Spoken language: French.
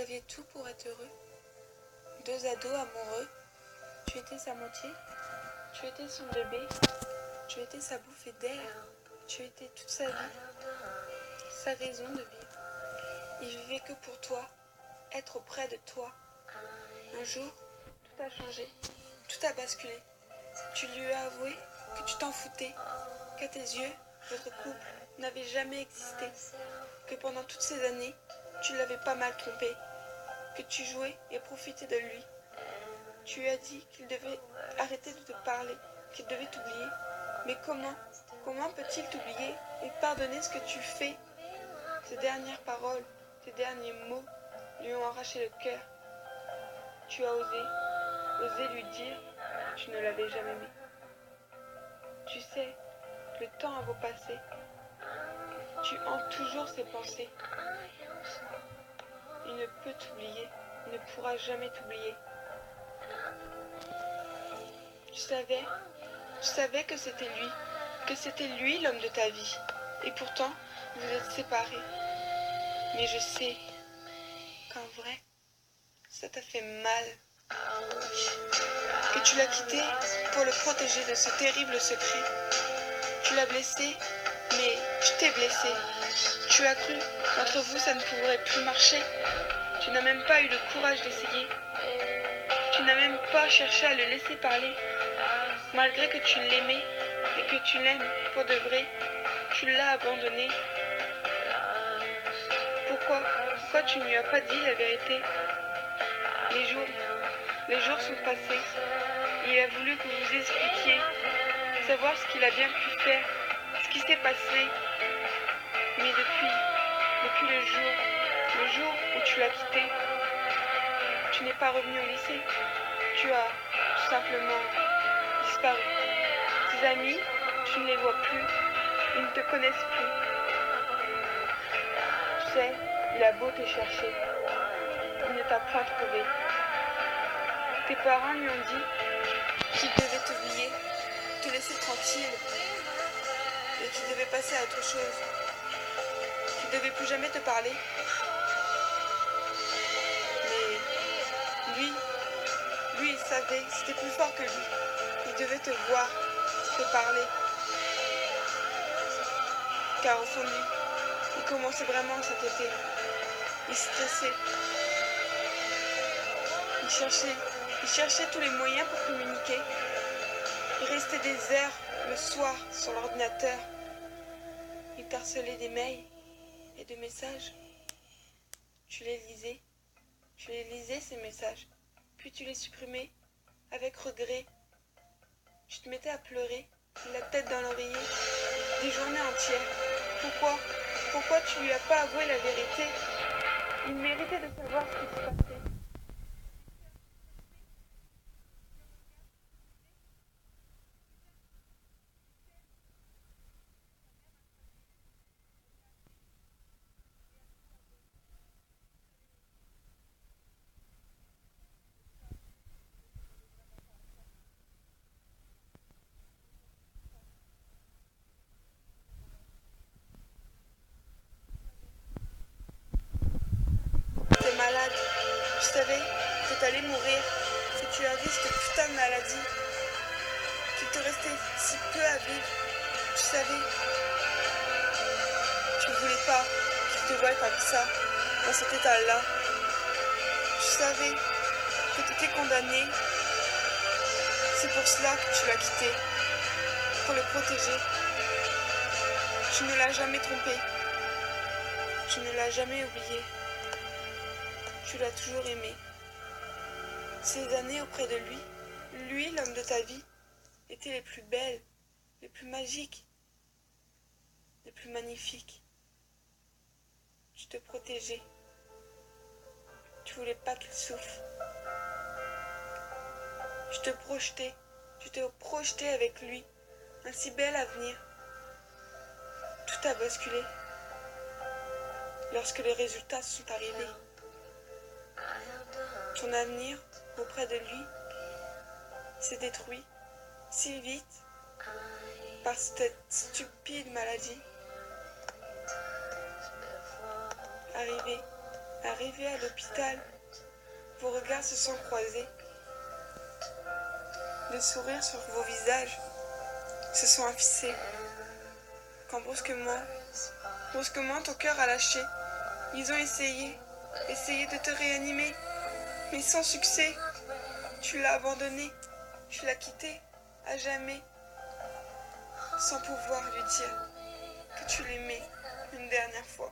aviez tout pour être heureux. 2 ados amoureux. Tu étais sa moitié. Tu étais son bébé. Tu étais sa bouffée d'air. Tu étais toute sa vie. Sa raison de vivre. Il vivait que pour toi. Être auprès de toi. Un jour, tout a changé. Tout a basculé. Tu lui as avoué que tu t'en foutais. Qu'à tes yeux, votre couple n'avait jamais existé. Que pendant toutes ces années, tu l'avais pas mal trompé. Que tu jouais et profitais de lui. Tu lui as dit qu'il devait arrêter de te parler, qu'il devait t'oublier. Mais comment peut-il t'oublier et pardonner ce que tu fais? Ces dernières paroles, ces derniers mots lui ont arraché le cœur. Tu as osé lui dire que tu ne l'avais jamais aimé. Tu sais, le temps a beau passer, tu hantes toujours ses pensées. Il ne peut t'oublier, il ne pourra jamais t'oublier. Tu savais que c'était lui l'homme de ta vie. Et pourtant, vous êtes séparés. Mais je sais qu'en vrai, ça t'a fait mal. Que tu l'as quitté pour le protéger de ce terrible secret. Tu l'as blessé, mais je t'ai blessé. Tu as cru qu'entre vous ça ne pourrait plus marcher. Tu n'as même pas eu le courage d'essayer. Tu n'as même pas cherché à le laisser parler. Malgré que tu l'aimais et que tu l'aimes pour de vrai, tu l'as abandonné. Pourquoi tu ne lui as pas dit la vérité? Les jours sont passés. Il a voulu que vous expliquiez, savoir ce qu'il a bien pu faire, ce qui s'est passé. Mais depuis le jour où tu l'as quitté, tu n'es pas revenu au lycée. Tu as tout simplement disparu. Tes amis, tu ne les vois plus. Ils ne te connaissent plus. Tu sais, il a beau te chercher, il ne t'a point trouvé. Tes parents lui ont dit qu'il devait t'oublier, te laisser tranquille, et qu'il devait passer à autre chose, qu'il ne devait plus jamais te parler. Mais lui, il savait, c'était plus fort que lui. Il devait te voir, te parler. Car au fond de lui, il commençait vraiment à s'inquiéter. Il stressait. Il cherchait tous les moyens pour communiquer. Il restait des heures le soir sur l'ordinateur. Il harcelait des mails et des messages. Tu les lisais ces messages. Puis tu les supprimais avec regret. Tu te mettais à pleurer, la tête dans l'oreiller, des journées entières. Pourquoi tu lui as pas avoué la vérité? Il méritait de savoir ce qui se passait. T'es malade. Tu savais que t'allais mourir, que tu avais cette putain de maladie, qu'il te restait si peu à vivre. Tu savais, tu voulais pas qu'il te voie comme ça, dans cet état-là. Tu savais que t'étais condamné. C'est pour cela que tu l'as quitté, pour le protéger. Tu ne l'as jamais trompé. Tu ne l'as jamais oublié. Tu l'as toujours aimé. Ces années auprès de lui, l'homme de ta vie, étaient les plus belles, les plus magiques, les plus magnifiques. Tu te protégeais. Tu voulais pas qu'il souffre. Tu te projetais avec lui, un si bel avenir. Tout a basculé lorsque les résultats sont arrivés. Ton avenir auprès de lui s'est détruit si vite par cette stupide maladie. Arrivé à l'hôpital, vos regards se sont croisés. Les sourires sur vos visages se sont affichés. Quand brusquement, ton cœur a lâché. Ils ont essayé de te réanimer, mais sans succès. Tu l'as abandonné, tu l'as quitté à jamais, sans pouvoir lui dire que tu l'aimais une dernière fois.